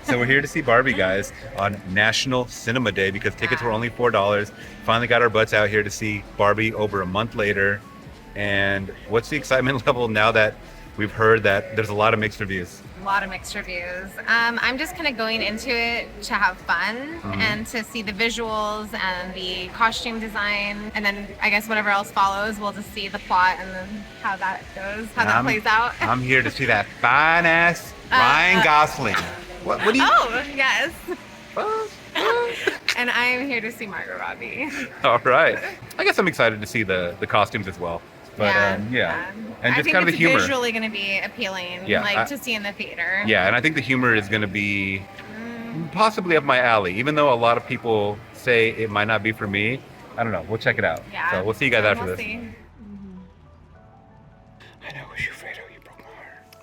So we're here to see Barbie, guys, on National Cinema Day because tickets were only $4. Finally got our butts out here to see Barbie over a month later. And what's the excitement level now that we've heard that there's a lot of mixed reviews? A lot of mixed reviews. I'm just kind of going into it to have fun and to see the visuals and the costume design, and then I guess whatever else follows, we'll just see the plot and then how that goes, how that plays out. I'm here to see that fine ass Ryan Gosling. What do you? Oh yes. And I'm here to see Margot Robbie. All right. I guess I'm excited to see the costumes as well. But yeah. And I just think kind of it's the humor. visually going to be appealing, to see in the theater. Yeah, and I think the humor is going to be possibly up my alley, even though a lot of people say it might not be for me. I don't know. We'll check it out. Yeah. So we'll see you guys after we'll this. See. I know, was you afraid you broke my heart?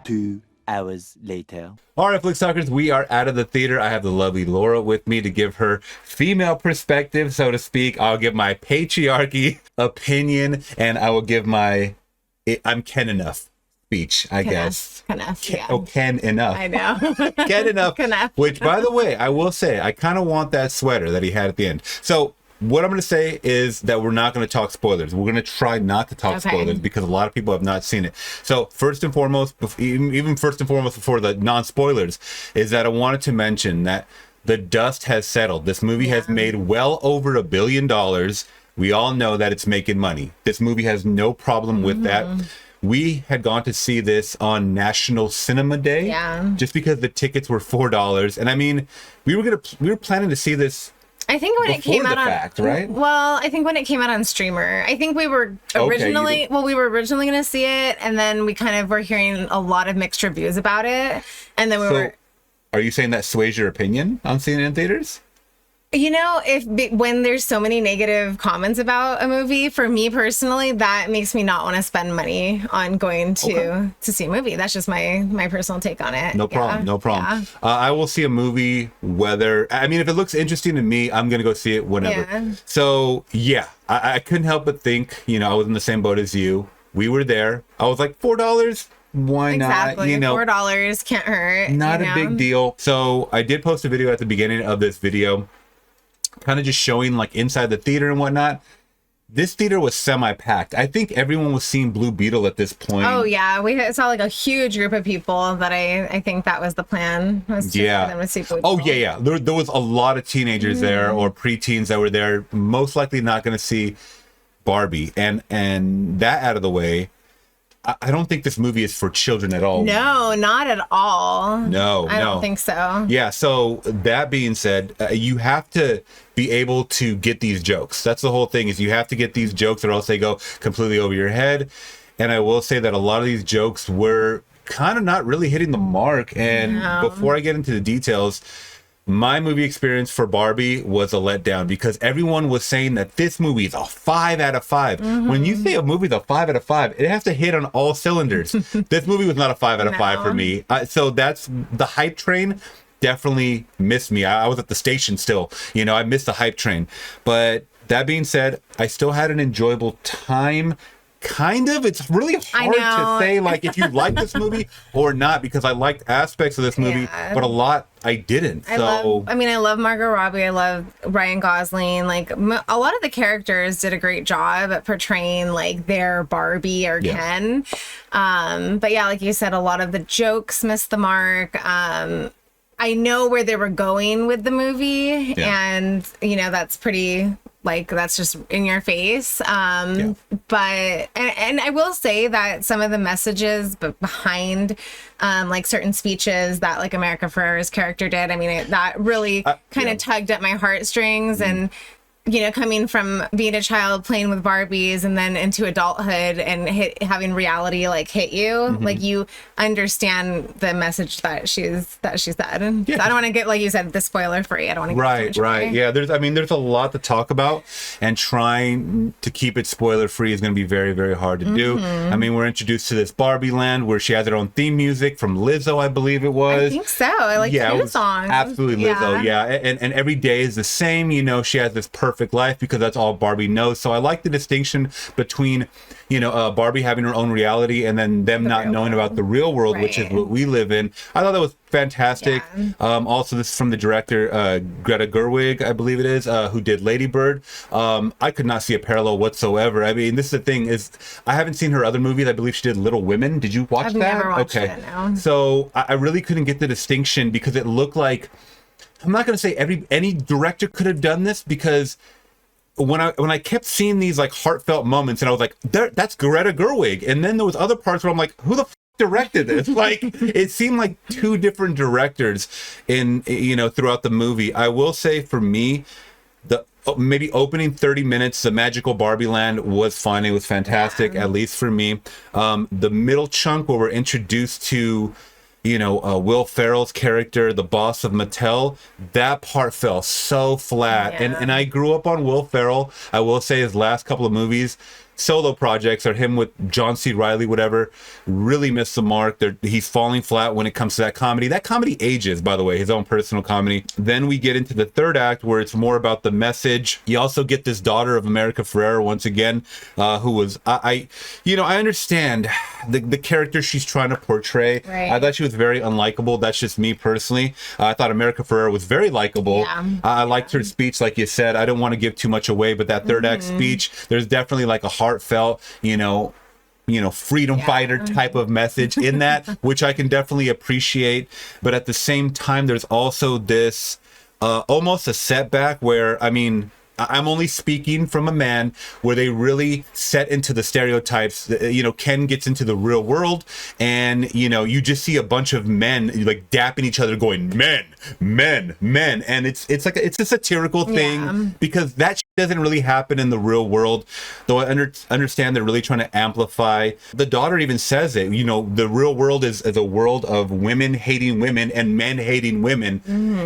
2 hours later. All right, Flix Talkers, we are out of the theater. I have the lovely Laura with me to give her female perspective, so to speak. I'll give my patriarchy opinion, and I will give my I'm Ken enough speech, I guess. Ken enough. I know. Ken enough. Enough. Which, by the way, I will say, I kind of want that sweater that he had at the end. So what I'm going to say is that we're not going to talk spoilers. We're going to try not to talk spoilers because a lot of people have not seen it. So first and foremost, even first and foremost before the non-spoilers, is that I wanted to mention that the dust has settled. This movie has made well over $1 billion. We all know that it's making money. This movie has no problem with that. We had gone to see this on National Cinema Day just because the tickets were $4. And I mean, we were planning to see this I think when it came out right? Well, I think when it came out on streamer, I think we were originally going to see it, and then we kind of were hearing a lot of mixed reviews about it, and then we were. Are you saying that sways your opinion on seeing it in theaters? You know, when there's so many negative comments about a movie, for me personally, that makes me not want to spend money on going to see a movie. That's just my personal take on it. No problem. Yeah. I will see a movie if it looks interesting to me, I'm going to go see it whenever. Yeah. So, yeah, I couldn't help but think, I was in the same boat as you. We were there. I was like, $4? Why not? Exactly. $4 can't hurt. Not a big deal. So I did post a video at the beginning of this video, kind of just showing like inside the theater and whatnot. This theater was semi-packed. I think everyone was seeing Blue Beetle at this point. Oh yeah, we saw like a huge group of people that I think that was the plan. Was for them to see Blue Beetle. Oh yeah. There was a lot of teenagers there or preteens that were there. Most likely not going to see Barbie, and that out of the way. I don't think this movie is for children at all. No, not at all. No, I don't think so. Yeah, so that being said, you have to be able to get these jokes. That's the whole thing, is you have to get these jokes or else they go completely over your head. And I will say that a lot of these jokes were kind of not really hitting the mark. And before I get into the details, my movie experience for Barbie was a letdown because everyone was saying that this movie is a 5 out of 5. When you say a movie is a 5 out of 5, it has to hit on all cylinders. This movie was not a 5 out of 5 for me. So that's the hype train definitely missed me. I was at the station still, I missed the hype train. But that being said, I still had an enjoyable time. Kind of. It's really hard to say like if you like this movie or not, because I liked aspects of this movie, but a lot I didn't. I love Margot Robbie. I love Ryan Gosling. Like a lot of the characters did a great job at portraying like their Barbie or Ken. But yeah, like you said, a lot of the jokes missed the mark. I know where they were going with the movie, and that's pretty. Like, that's just in your face. But I will say that some of the messages behind like certain speeches that like America Ferrera's character did, that really kind of tugged at my heartstrings. And coming from being a child playing with Barbies and then into adulthood and having reality like hit you, like you understand the message that she said. So I don't want to get, like you said, the spoiler free. I don't want to get right. Yeah, there's a lot to talk about, and trying to keep it spoiler free is going to be very, very hard to do. We're introduced to this Barbie Land where she has her own theme music from Lizzo, I believe it was. I think so. I like the new song. Absolutely Lizzo. Yeah. And every day is the same. She has this perfect perfect life because that's all Barbie knows. So I like the distinction between, Barbie having her own reality and then them not knowing about the real world, which is what we live in. I thought that was fantastic. Also, this is from the director, Greta Gerwig, I believe it is, who did Lady Bird. I could not see a parallel whatsoever. I mean, this is the thing is, I haven't seen her other movies. I believe she did Little Women. Did you watch that? I've never watched it, no. So I really couldn't get the distinction because it looked like, I'm not going to say any director could have done this, because when I kept seeing these like heartfelt moments and I was like, that's Greta Gerwig. And then there was other parts where I'm like, who the directed this? Like, it seemed like two different directors throughout the movie. I will say for me, the maybe opening 30 minutes, the magical Barbie Land was fun. It was fantastic, at least for me. The middle chunk where we're introduced to Will Ferrell's character, the boss of Mattel, that part fell so flat. And I grew up on Will Ferrell. I will say his last couple of movies, solo projects, or him with John C. Reilly, whatever, really missed the mark. He's falling flat when it comes to that comedy. That comedy ages, by the way, his own personal comedy. Then we get into the third act where it's more about the message. You also get this daughter of America Ferrera once again, who was, I understand the character she's trying to portray. Right. I thought she was very unlikable. That's just me personally. I thought America Ferrera was very likable. Yeah. I liked her speech, like you said. I don't want to give too much away, but that third act speech, there's definitely like a heartfelt, freedom fighter type of message in that, which I can definitely appreciate. But at the same time, there's also this almost a setback where, I'm only speaking from a man, where they really set into the stereotypes. Ken gets into the real world, and you just see a bunch of men like dapping each other, going men, and it's a satirical thing because that doesn't really happen in the real world. Though I understand they're really trying to amplify. The daughter even says it. The real world is a world of women hating women and men hating women.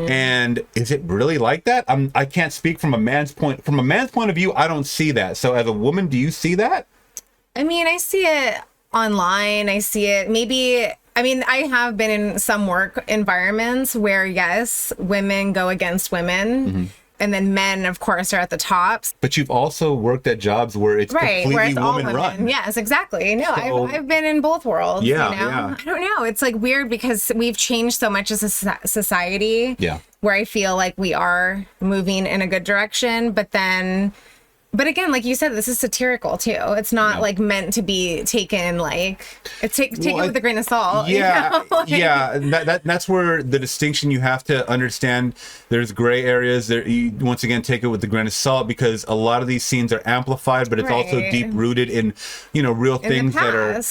And is it really like that? I can't speak from a man's point. From a man's point of view, I don't see that. So as a woman, do you see that? I see it online. I see it maybe. I have been in some work environments where, yes, women go against women. And then men, of course, are at the tops. But you've also worked at jobs where it's completely woman-run. Yes, exactly. No, so, I've been in both worlds. Yeah. I don't know. It's like weird because we've changed so much as a society. Yeah. Where I feel like we are moving in a good direction, but again, like you said, this is satirical too. It's not like meant to be taken like take it with a grain of salt. Yeah, that's where the distinction you have to understand. There's gray areas. You once again take it with a grain of salt because a lot of these scenes are amplified, but it's also deep rooted in real things that are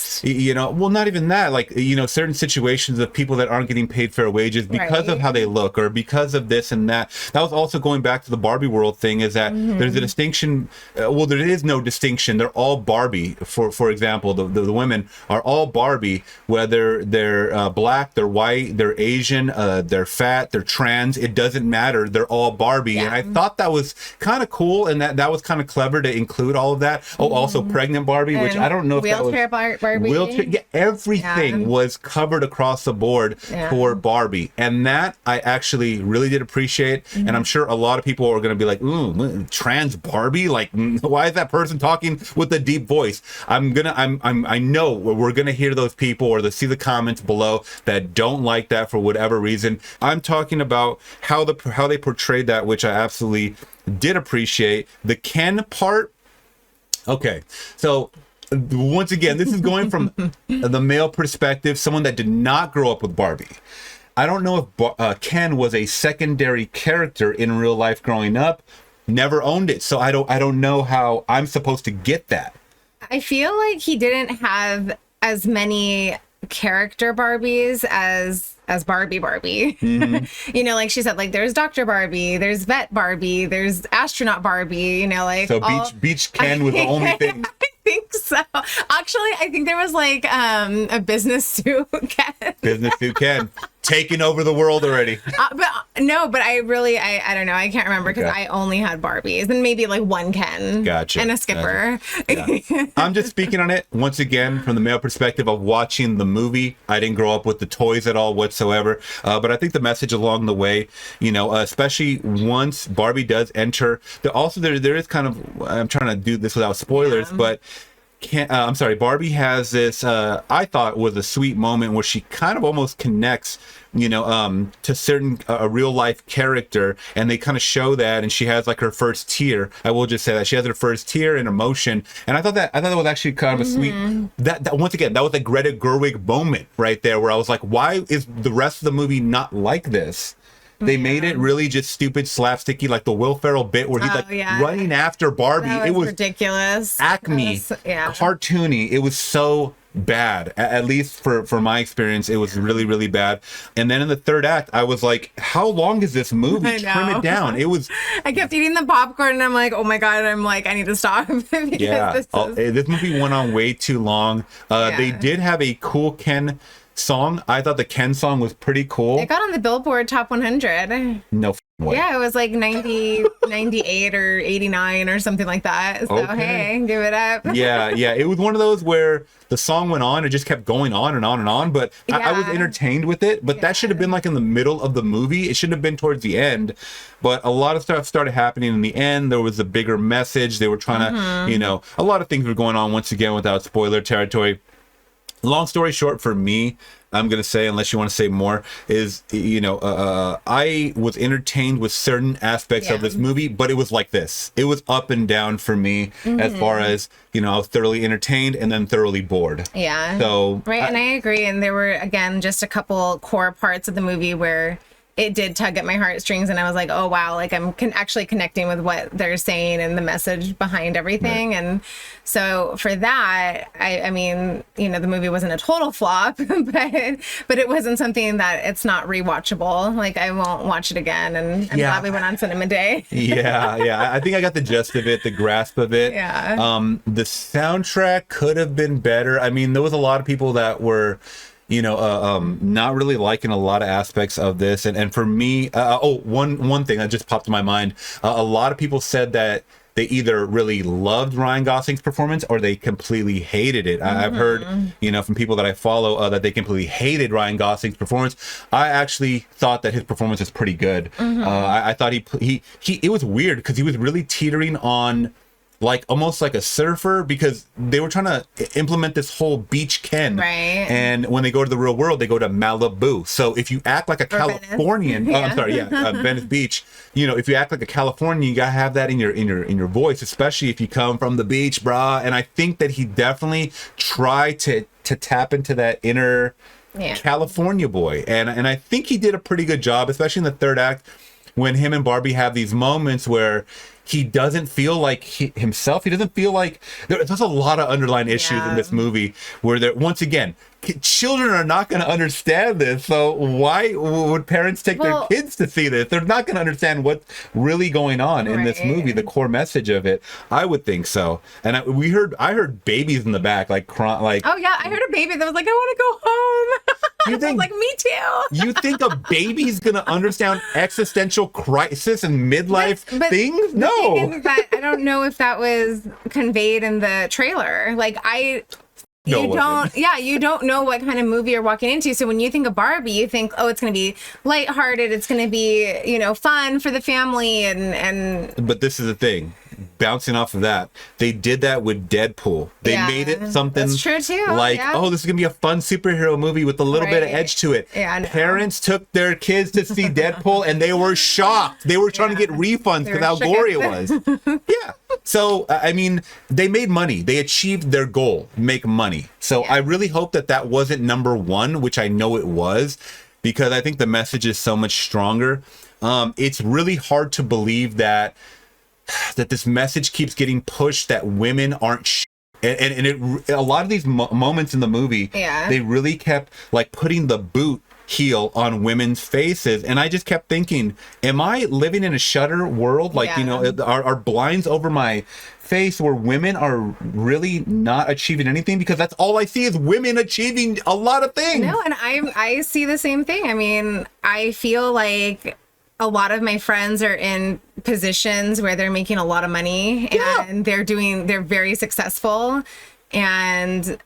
well, not even that. Like certain situations of people that aren't getting paid fair wages because of how they look or because of this and that. That was also going back to the Barbie world thing. Is that there's a distinction. Well, there is no distinction. They're all Barbie. For example, the women are all Barbie, whether they're black, they're white, they're Asian, they're fat, they're trans. It doesn't matter. They're all Barbie. And I thought that was kind of cool, and that was kind of clever to include all of that. Oh, also pregnant Barbie, and which I don't know if that was Barbie. Wheelchair. Everything was covered across the board for Barbie, and that I actually really did appreciate. And I'm sure a lot of people are going to be like, "Ooh, trans Barbie? Like, why is that person talking with a deep voice?" I know we're gonna hear those people or see the comments below that don't like that for whatever reason. I'm talking about how they portrayed that, which I absolutely did appreciate. The Ken part. Okay, so once again, this is going from the male perspective, someone that did not grow up with Barbie. I don't know if Ken was a secondary character in real life growing up. Never owned it, so I don't know how I'm supposed to get that. I feel like he didn't have as many character Barbies as Barbie. Like she said, like there's Dr. Barbie, there's Vet Barbie, there's Astronaut Barbie, so Beach Ken was the only thing. I think so. Actually, I think there was like a business suit Ken. Business suit Ken. taking over the world already. But I really, I don't know. I can't remember because I only had Barbies and maybe like one Ken. Gotcha. And a Skipper. Gotcha. Yeah. I'm just speaking on it once again from the male perspective of watching the movie. I didn't grow up with the toys at all whatsoever. But I think the message along the way, you know, especially once Barbie does enter, there is kind of, I'm trying to do this without spoilers, but I'm sorry, Barbie has this, I thought was a sweet moment where she kind of almost connects, you know, to certain a real life character, and they kind of show that, and she has like her first tear. I will just say that she has her first tear in emotion, and I thought that was actually kind of a sweet, that once again, that was a Greta Gerwig moment right there where I was like, why is the rest of the movie not like this? They made it really just stupid, slapsticky, like the Will Ferrell bit where he's running after Barbie. It was ridiculous. Acme, cartoony. It was so bad. At least for my experience, it was really, really bad. And then in the third act, I was like, how long is this movie? Trim it down. It was. I kept eating the popcorn and I'm like, oh my God, I'm like, I need to stop. This movie went on way too long. They did have a cool Ken song. I thought the Ken song was pretty cool. It got on the Billboard Top 100. No way. Yeah, it was like 90, 98 or 89 or something like that. So hey, give it up. Yeah. It was one of those where the song went on. It just kept going on and on and on. But I was entertained with it. But that should have been like in the middle of the movie. It shouldn't have been towards the end. But a lot of stuff started happening in the end. There was a bigger message. They were trying to, you know, a lot of things were going on once again without spoiler territory. Long story short, for me, I'm going to say, unless you want to say more, is, you know, I was entertained with certain aspects of this movie, but it was like this. It was up and down for me as far as, you know, I was thoroughly entertained and then thoroughly bored. Yeah. So, and I agree. And there were, again, just a couple core parts of the movie where it did tug at my heartstrings, and I was like, oh wow, like I'm actually connecting with what they're saying and the message behind everything. And so for that, I mean, you know, the movie wasn't a total flop, but it wasn't something that it's not rewatchable. Like I won't watch it again, and I'm glad we went on Cinema Day. I think I got the gist of it, the grasp of it. The soundtrack could have been better. I mean, there was a lot of people that were, you know, not really liking a lot of aspects of this. And for me, one thing that just popped to my mind, a lot of people said that they either really loved Ryan Gosling's performance or they completely hated it. I've heard, you know, from people that I follow that they completely hated Ryan Gosling's performance. I actually thought that his performance was pretty good. I thought he it was weird because he was really teetering on like almost like a surfer, because they were trying to implement this whole beach Ken. And when they go to the real world, they go to Malibu. So if you act like a Californian, Venice Beach, you know, if you act like a Californian, you gotta have that in your voice, especially if you come from the beach, brah. And I think that he definitely tried to tap into that inner California boy. And I think he did a pretty good job, especially in the third act, when him and Barbie have these moments where he doesn't feel like himself. He doesn't feel like there's a lot of underlying issues in this movie where there, once again, children are not going to understand this. So why would parents take their kids to see this? They're not going to understand what's really going on in this movie, the core message of it. I would think so. And I heard babies in the back, like crying, like, oh yeah, I heard a baby that was like, I want to go home. You think, like, me too. You think a baby's gonna understand existential crisis and midlife things? No. The thing is that I don't know if that was conveyed in the trailer. Like you don't know what kind of movie you're walking into. So when you think of Barbie, you think, oh, it's going to be lighthearted. It's going to be, you know, fun for the family. And But this is the thing. Bouncing off of that, they did that with Deadpool. They made it something that's true too. Like, oh, this is gonna be a fun superhero movie with a little bit of edge to it. Parents took their kids to see Deadpool and they were shocked. They were trying to get refunds because how gory it was. So I mean, they made money. They achieved their goal, make money. So I really hope that wasn't number one, which I know it was, because I think the message is so much stronger. It's really hard to believe that this message keeps getting pushed that women aren't and a lot of these moments in the movie, they really kept like putting the boot heel on women's faces. And I just kept thinking, am I living in a Shudder world? Like, you know, are blinds over my face where women are really not achieving anything? Because that's all I see is women achieving a lot of things. No, and I see the same thing. I mean, I feel like a lot of my friends are in positions where they're making a lot of money and they're very successful, and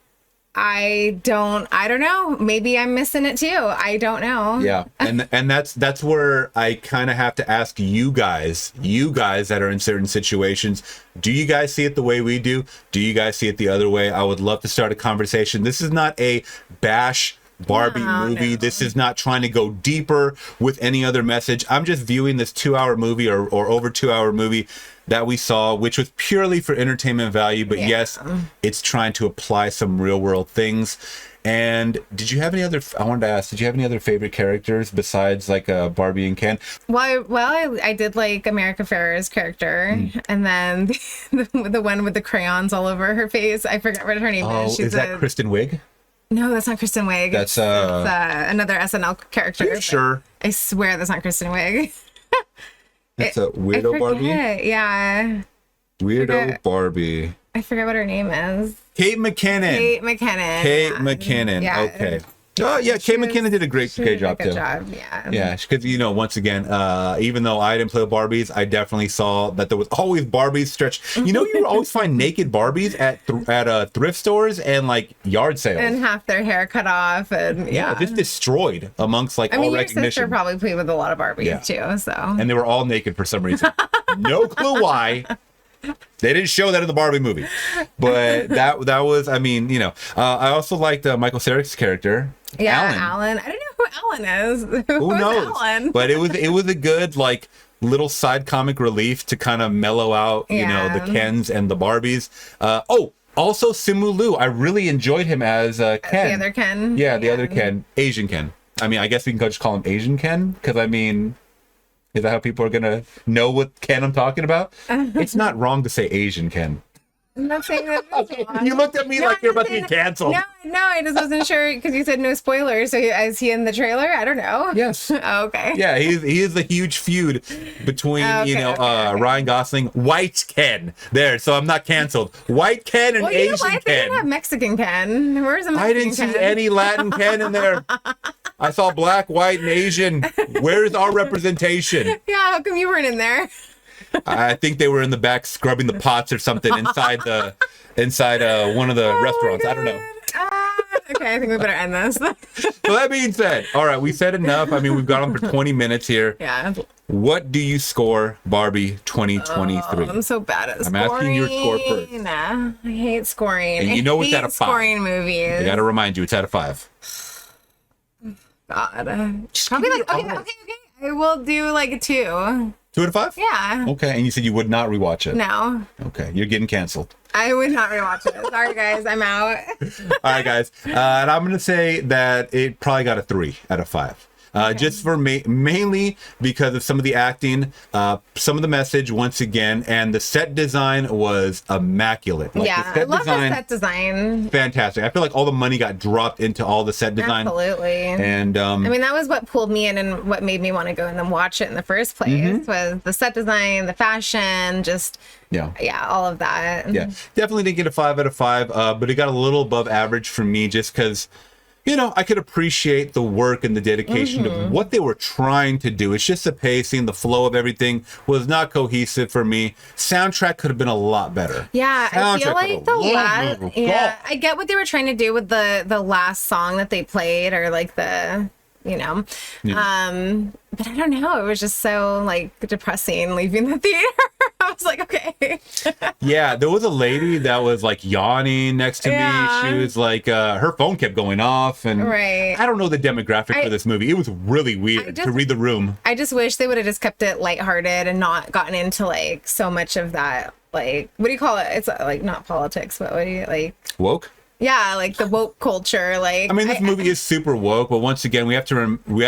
I don't know. Maybe I'm missing it too. I don't know. Yeah. And that's where I kind of have to ask you guys that are in certain situations, do you guys see it the way we do? Do you guys see it the other way? I would love to start a conversation. This is not a bash Barbie movie. No. This is not trying to go deeper with any other message. I'm just viewing this 2-hour movie or over 2-hour movie that we saw, which was purely for entertainment value. But yes, it's trying to apply some real world things. And did you have any other, I wanted to ask, did you have any other favorite characters besides like Barbie and Ken? Well, I did like America Ferrer's character. And then the one with the crayons all over her face. I forgot what her name is. Is that Kristen Wiig? No, that's not Kristen Wiig. That's another SNL character. Are you sure? I swear that's not Kristen Wiig. That's a weirdo Barbie? Yeah. Weirdo Barbie. I forget what her name is. Kate McKinnon. Kate McKinnon. Yeah. Okay. Oh yeah, Kate McKinnon did a great job too. Yeah, because you know, once again, even though I didn't play with Barbies, I definitely saw that there was always Barbies stretched. You know, you would always find naked Barbies at thrift stores and like yard sales, and half their hair cut off, and just destroyed amongst like all recognition. Your sister probably played with a lot of Barbies too, so and they were all naked for some reason. No clue why. They didn't show that in the Barbie movie, but that was, I mean, you know, I also liked Michael Cera's character. Yeah, Alan. I don't know who Alan is. Who knows? Alan? But it was a good like little side comic relief to kind of mellow out, you know, the Kens and the Barbies. Also Simu Liu. I really enjoyed him as Ken. The other Ken. Yeah, the other Ken, Asian Ken. I mean, I guess we can just call him Asian Ken because I mean. Is that how people are going to know what Ken I'm talking about? It's not wrong to say Asian Ken. I'm not saying that. You looked at me like you're about to be canceled. No, I just wasn't sure because you said no spoilers. So is he in the trailer? I don't know. Yes. Oh, okay. Yeah, he is a huge feud between, Ryan Gosling, White Ken. There, so I'm not canceled. White Ken and Asian Ken. They didn't have Mexican Ken. Where's the Mexican I didn't see any Latin Ken in there. I saw black, white, and Asian. Where's our representation? Yeah, how come you weren't in there? I think they were in the back scrubbing the pots or something inside one of the restaurants. I don't know. Okay, I think we better end this. So that being said, all right, we said enough. I mean, we've gone on for 20 minutes here. Yeah. What do you score Barbie 2023? I'm so bad at scoring. I'm asking your score first. Nah, I hate scoring. And you know it's out of 5. Scoring movies. I got to remind you, it's out of 5. God. Probably like, okay. I will do like a 2. 2 out of 5? Yeah. Okay, and you said you would not rewatch it. No. Okay, you're getting canceled. I would not rewatch it. Sorry, guys, I'm out. All right, guys, and I'm gonna say that it probably got a 3 out of 5. Just for mainly because of some of the acting, some of the message once again, and the set design was immaculate. Like, I love the set design. Fantastic. I feel like all the money got dropped into all the set design. Absolutely. And I mean, that was what pulled me in and what made me want to go and then watch it in the first place was the set design, the fashion, just all of that. Yeah, definitely didn't get a 5 out of 5, but it got a little above average for me just because. You know, I could appreciate the work and the dedication of what they were trying to do. It's just the pacing, the flow of everything was not cohesive for me. Soundtrack could have been a lot better. Yeah, I feel like the last. Yeah, I get what they were trying to do with the last song that they played, or like the. You know, but I don't know. It was just so like depressing leaving the theater. I was like, okay. Yeah, there was a lady that was like yawning next to me. She was like, her phone kept going off, and I don't know the demographic for this movie. It was really weird to read the room. I just wish they would have just kept it lighthearted and not gotten into like so much of that. Like, what do you call it? It's like not politics, but what do you like? Woke. Yeah, like the woke culture. Like, I mean, this movie is super woke, but once again, we have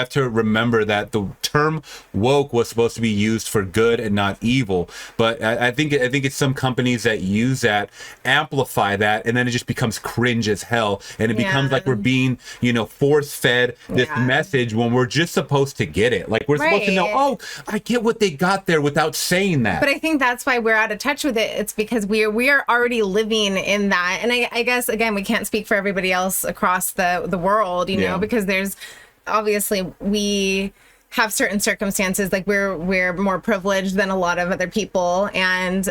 to remember that the term woke was supposed to be used for good and not evil. But I think it's some companies that use that, amplify that, and then it just becomes cringe as hell, and it becomes like we're being, force fed this message when we're just supposed to get it. Like, we're supposed to know, oh, I get what they got there without saying that. But I think that's why we're out of touch with it. It's because we are already living in that, and I guess again we can't speak for everybody else across the world, because there's obviously we have certain circumstances, like we're more privileged than a lot of other people, and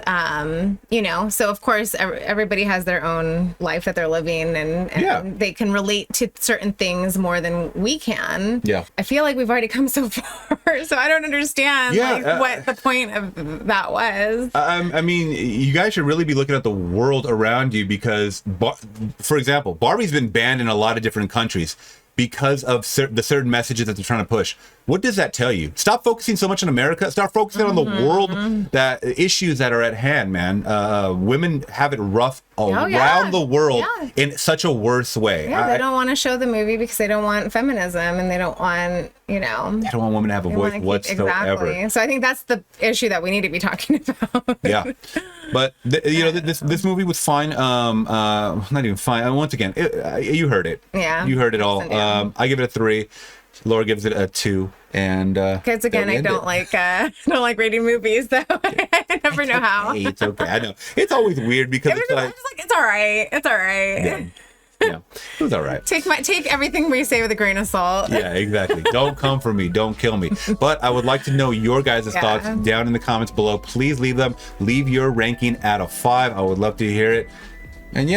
so of course everybody has their own life that they're living, and they can relate to certain things more than we can. I feel like we've already come so far, so I don't understand what the point of that was. I mean, you guys should really be looking at the world around you, because for example, Barbie's been banned in a lot of different countries because of the certain messages that they're trying to push. What does that tell you? Stop focusing so much on America. Start focusing on the world, that issues that are at hand, man. Women have it rough around the world in such a worse way. They don't want to show the movie because they don't want feminism, and they don't want, they don't want women to have a voice whatsoever. Exactly. So I think that's the issue that we need to be talking about. But this movie was fine. Not even fine. Once again, you heard it. You heard it all. I give it a 3. Laura gives it a 2, and because again, I don't like rating movies, so I never know how. It's okay. I know it's always weird because it's like it's all right. It's all right. Yeah, it was all right. Take everything we say with a grain of salt. Yeah, exactly. Don't come for me. Don't kill me. But I would like to know your guys' thoughts down in the comments below. Please leave them. Leave your ranking out of 5. I would love to hear it. And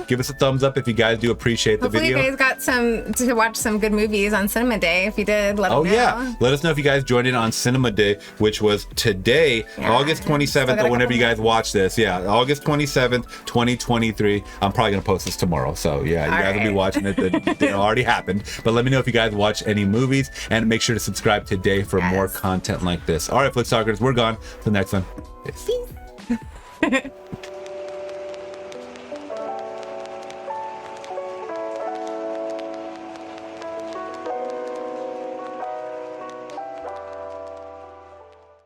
give us a thumbs up if you guys do appreciate the video. Hopefully you guys got to watch some good movies on Cinema Day. If you did, let us know. Let us know if you guys joined in on Cinema Day, which was today, August 27th, or whenever you guys watch this. August 27th, 2023. I'm probably going to post this tomorrow. So you guys will be watching it. It already happened. But let me know if you guys watch any movies, and make sure to subscribe today for more content like this. All right, Flix Talkers, we're gone. Till next one. Peace.